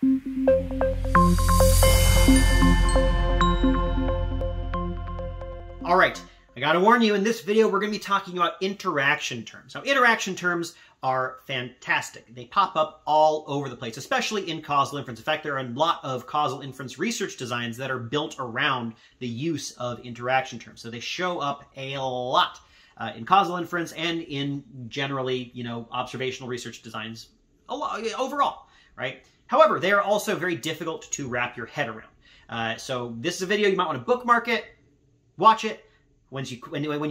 All right, I gotta warn you, in this video we're gonna be talking about interaction terms. Now, interaction terms are fantastic. They pop up all over the place, especially in causal inference. In fact, there are a lot of causal inference research designs that are built around the use of interaction terms. So they show up a lot in causal inference and in generally, observational research designs overall, right? However, they are also very difficult to wrap your head around. So this is a video you might want to bookmark it, watch it. When you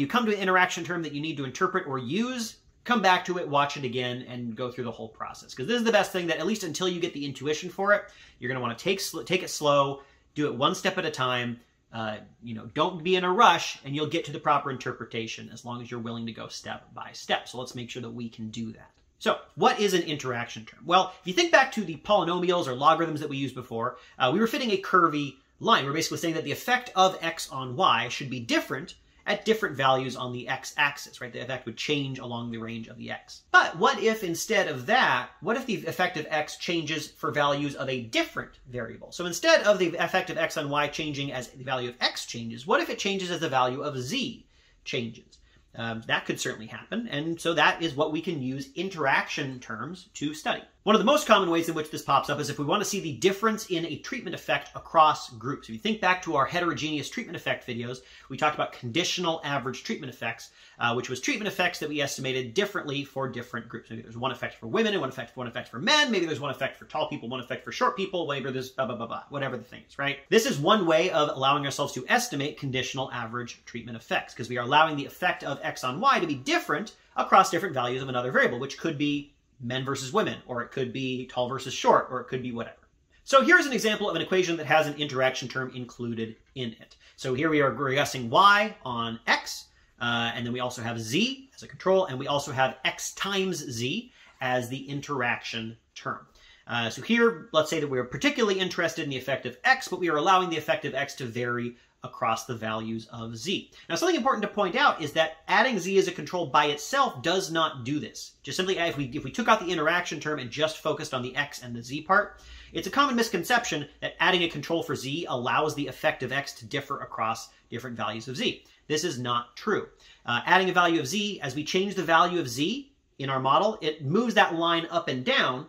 come to an interaction term that you need to interpret or use, come back to it, watch it again, and go through the whole process. Because this is the best thing that, at least until you get the intuition for it, you're going to want to take it slow, do it one step at a time. Don't be in a rush, and you'll get to the proper interpretation as long as you're willing to go step by step. So let's make sure that we can do that. So what is an interaction term? Well, if you think back to the polynomials or logarithms that we used before, we were fitting a curvy line. We're basically saying that the effect of x on y should be different at different values on the x-axis, right? The effect would change along the range of the x. But what if instead of that, what if the effect of x changes for values of a different variable? So instead of the effect of x on y changing as the value of x changes, what if it changes as the value of z changes? That could certainly happen, and so that is what we can use interaction terms to study. One of the most common ways in which this pops up is if we want to see the difference in a treatment effect across groups. If you think back to our heterogeneous treatment effect videos, we talked about conditional average treatment effects, which was treatment effects that we estimated differently for different groups. Maybe there's one effect for women and one effect for men. Maybe there's one effect for tall people, one effect for short people. Maybe there's blah, blah, blah, blah, whatever the thing is, right? This is one way of allowing ourselves to estimate conditional average treatment effects, because we are allowing the effect of x on y to be different across different values of another variable, which could be men versus women, or it could be tall versus short, or it could be whatever. So here's an example of an equation that has an interaction term included in it. So here we are guessing y on x, and then we also have z as a control, and we also have x times z as the interaction term. So here, let's say that we're particularly interested in the effect of x, but we are allowing the effect of x to vary across the values of z. Now, something important to point out is that adding z as a control by itself does not do this. Just simply, if we took out the interaction term and just focused on the x and the z part, it's a common misconception that adding a control for z allows the effect of x to differ across different values of z. This is not true. Adding a value of z, as we change the value of z in our model, it moves that line up and down.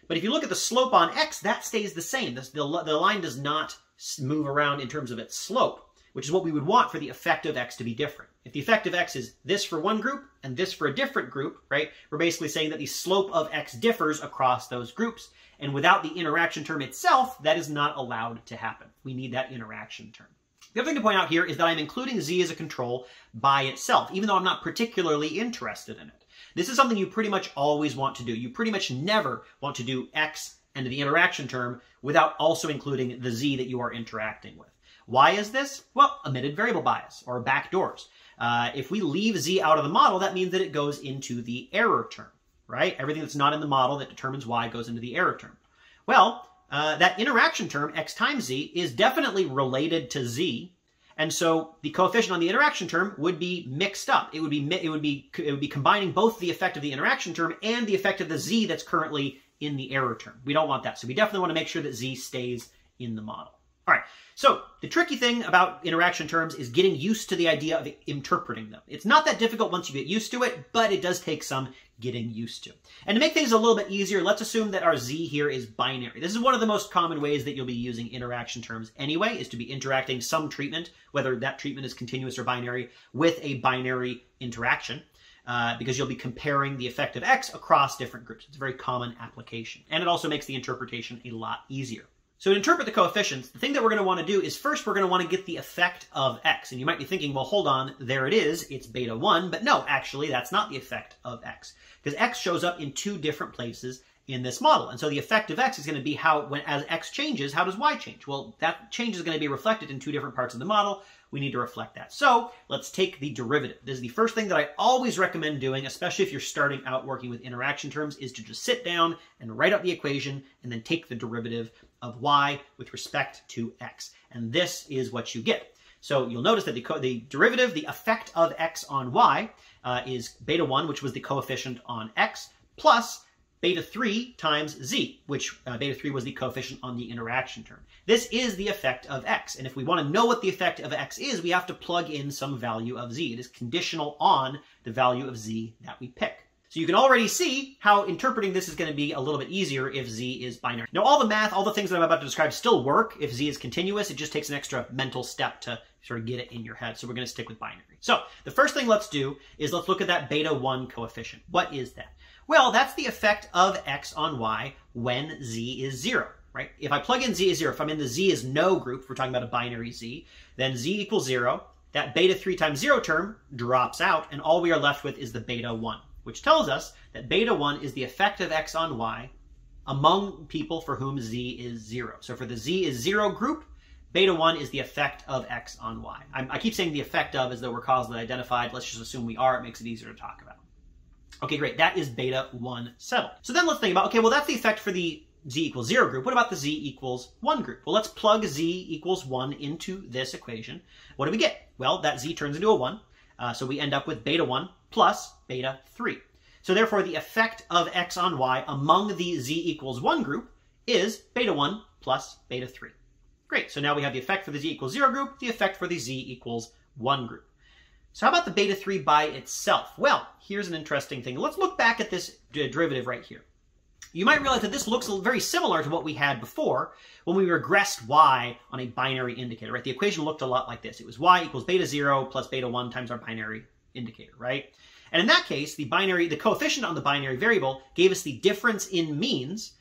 But if you look at the slope on x, that stays the same. The line does not move around in terms of its slope, which is what we would want for the effect of x to be different. If the effect of x is this for one group and this for a different group, right, we're basically saying that the slope of x differs across those groups. And without the interaction term itself, that is not allowed to happen. We need that interaction term. The other thing to point out here is that I'm including z as a control by itself, even though I'm not particularly interested in it. This is something you pretty much always want to do. You pretty much never want to do x and the interaction term without also including the z that you are interacting with. Why is this? Well, omitted variable bias, or backdoors. If we leave z out of the model, that means that it goes into the error term, right? Everything that's not in the model that determines y goes into the error term. Well, that interaction term, x times z, is definitely related to z, and so the coefficient on the interaction term would be mixed up. It would be combining both the effect of the interaction term and the effect of the z that's currently in the error term. We don't want that, so we definitely want to make sure that z stays in the model. All right, so the tricky thing about interaction terms is getting used to the idea of interpreting them. It's not that difficult once you get used to it, but it does take some getting used to. And to make things a little bit easier, let's assume that our z here is binary. This is one of the most common ways that you'll be using interaction terms anyway, is to be interacting some treatment, whether that treatment is continuous or binary, with a binary interaction. Because you'll be comparing the effect of x across different groups. It's a very common application. And it also makes the interpretation a lot easier. So to interpret the coefficients, the thing that we're going to want to do is first we're going to want to get the effect of x. And you might be thinking, well, hold on, there it is, it's beta 1. But no, actually, that's not the effect of x. Because x shows up in two different places in this model. And so the effect of x is going to be as x changes, how does y change? Well, that change is going to be reflected in two different parts of the model. We need to reflect that. So let's take the derivative. This is the first thing that I always recommend doing, especially if you're starting out working with interaction terms, is to just sit down and write out the equation and then take the derivative of y with respect to x. And this is what you get. So you'll notice that the derivative, the effect of x on y, is beta 1, which was the coefficient on x, plus beta 3 times z, which beta 3 was the coefficient on the interaction term. This is the effect of x, and if we want to know what the effect of x is, we have to plug in some value of z. It is conditional on the value of z that we pick. So you can already see how interpreting this is going to be a little bit easier if z is binary. Now all the math, all the things that I'm about to describe still work if z is continuous. It just takes an extra mental step to sort of get it in your head. So we're going to stick with binary. So the first thing let's do is let's look at that beta 1 coefficient. What is that? Well, that's the effect of x on y when z is 0, right? If I plug in z is 0, if I'm in the z is no group, if we're talking about a binary z, then z equals 0. That beta 3 times 0 term drops out, and all we are left with is the beta 1. Which tells us that beta 1 is the effect of x on y among people for whom z is 0. So for the z is 0 group, beta 1 is the effect of x on y. I keep saying the effect of as though we're causally identified. Let's just assume we are. It makes it easier to talk about. Okay, great. That is beta 1 settled. So then let's think about, okay, well, that's the effect for the z equals 0 group. What about the z equals 1 group? Well, let's plug z equals 1 into this equation. What do we get? Well, that z turns into a 1. So we end up with beta 1 plus beta 3. So therefore, the effect of x on y among the z equals 1 group is beta 1 plus beta 3. Great. So now we have the effect for the z equals 0 group, the effect for the z equals 1 group. So how about the beta 3 by itself? Well, here's an interesting thing. Let's look back at this derivative right here. You might realize that this looks very similar to what we had before when we regressed y on a binary indicator, right? The equation looked a lot like this. It was y equals beta 0 plus beta 1 times our binary indicator, right? And in that case, the coefficient on the binary variable gave us the difference in means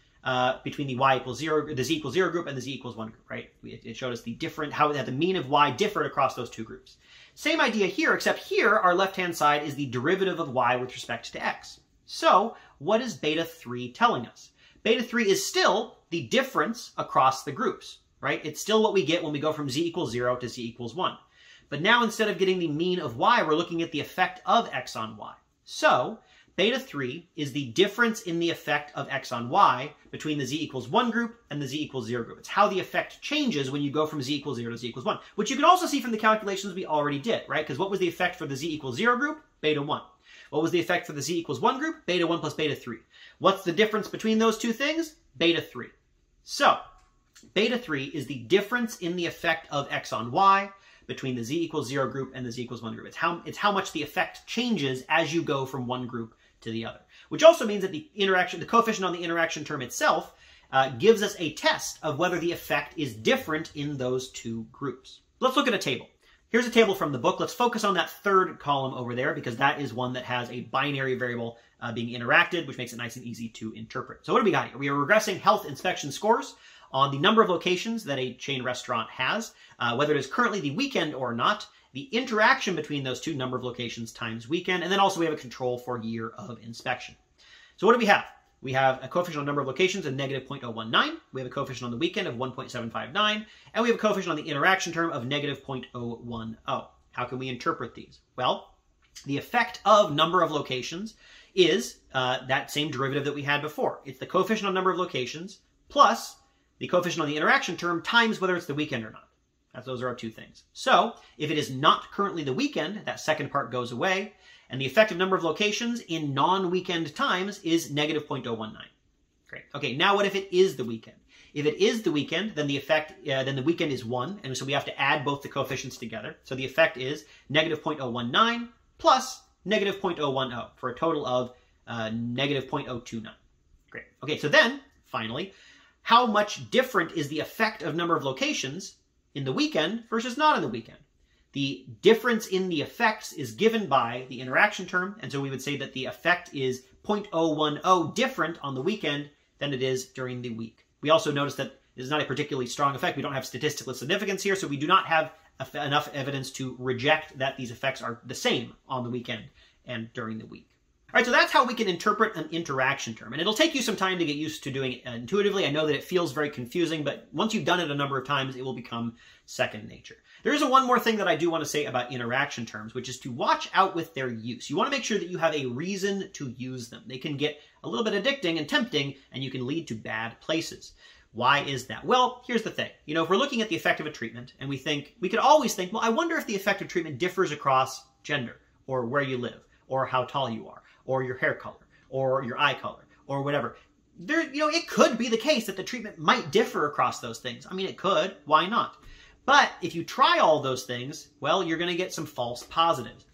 between the y equals 0, the z equals 0 group and the z equals 1 group, right? It showed us how the mean of y differed across those two groups. Same idea here, except here our left-hand side is the derivative of y with respect to x. So what is beta 3 telling us? Beta 3 is still the difference across the groups, right? It's still what we get when we go from z equals 0 to z equals 1. But now instead of getting the mean of y, we're looking at the effect of x on y. So beta 3 is the difference in the effect of x on y between the z equals 1 group and the z equals 0 group. It's how the effect changes when you go from z equals 0 to z equals 1, which you can also see from the calculations we already did, right? Because what was the effect for the z equals 0 group? Beta 1. What was the effect for the z equals 1 group? Beta 1 plus beta 3. What's the difference between those two things? Beta 3. So beta 3 is the difference in the effect of x on y between the z equals 0 group and the z equals 1 group. It's how much the effect changes as you go from one group to the other. Which also means that the coefficient on the interaction term itself gives us a test of whether the effect is different in those two groups. Let's look at a table. Here's a table from the book. Let's focus on that third column over there because that is one that has a binary variable being interacted, which makes it nice and easy to interpret. So what do we got here? We are regressing health inspection scores on the number of locations that a chain restaurant has, whether it is currently the weekend or not, the interaction between those two, number of locations times weekend, and then also we have a control for year of inspection. So what do we have? We have a coefficient on number of locations of negative 0.019, we have a coefficient on the weekend of 1.759, and we have a coefficient on the interaction term of negative 0.010. How can we interpret these? Well, the effect of number of locations is that same derivative that we had before. It's the coefficient on number of locations plus the coefficient on the interaction term times whether it's the weekend or not. Those are our two things. So if it is not currently the weekend, that second part goes away, and the effective number of locations in non-weekend times is negative 0.019. Great. Okay, now what if it is the weekend? If it is the weekend, then then the weekend is 1, and so we have to add both the coefficients together. So the effect is negative 0.019 plus negative 0.010 for a total of negative 0.029. Great. Okay, so then, finally, how much different is the effect of number of locations in the weekend versus not in the weekend? The difference in the effects is given by the interaction term, and so we would say that the effect is 0.010 different on the weekend than it is during the week. We also notice that this is not a particularly strong effect. We don't have statistical significance here, so we do not have enough evidence to reject that these effects are the same on the weekend and during the week. All right, so that's how we can interpret an interaction term. And it'll take you some time to get used to doing it intuitively. I know that it feels very confusing, but once you've done it a number of times, it will become second nature. There is one more thing that I do want to say about interaction terms, which is to watch out with their use. You want to make sure that you have a reason to use them. They can get a little bit addicting and tempting, and you can lead to bad places. Why is that? Well, here's the thing. You know, if we're looking at the effect of a treatment, and we could always think, well, I wonder if the effect of treatment differs across gender, or where you live, or how tall you are, or your hair color, or your eye color, or whatever. It could be the case that the treatment might differ across those things. I mean, it could. Why not? But if you try all those things, well, you're going to get some false positives.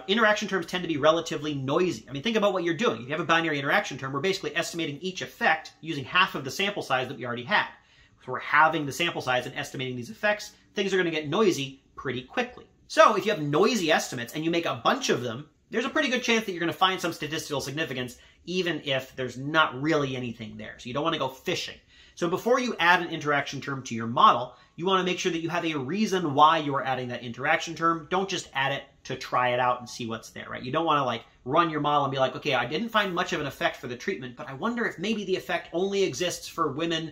Interaction terms tend to be relatively noisy. I mean, think about what you're doing. If you have a binary interaction term, we're basically estimating each effect using half of the sample size that we already had. So we're halving the sample size and estimating these effects. Things are going to get noisy pretty quickly. So if you have noisy estimates and you make a bunch of them, there's a pretty good chance that you're going to find some statistical significance, even if there's not really anything there. So you don't want to go fishing. So before you add an interaction term to your model, you want to make sure that you have a reason why you are adding that interaction term. Don't just add it to try it out and see what's there, right? You don't want to like run your model and be like, okay, I didn't find much of an effect for the treatment, but I wonder if maybe the effect only exists for women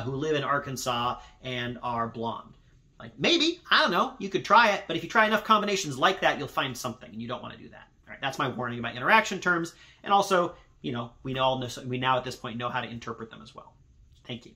who live in Arkansas and are blonde. Like maybe, I don't know, you could try it, but if you try enough combinations like that, you'll find something, and you don't want to do that. All right, that's my warning about interaction terms, and also, we now at this point know how to interpret them as well. Thank you.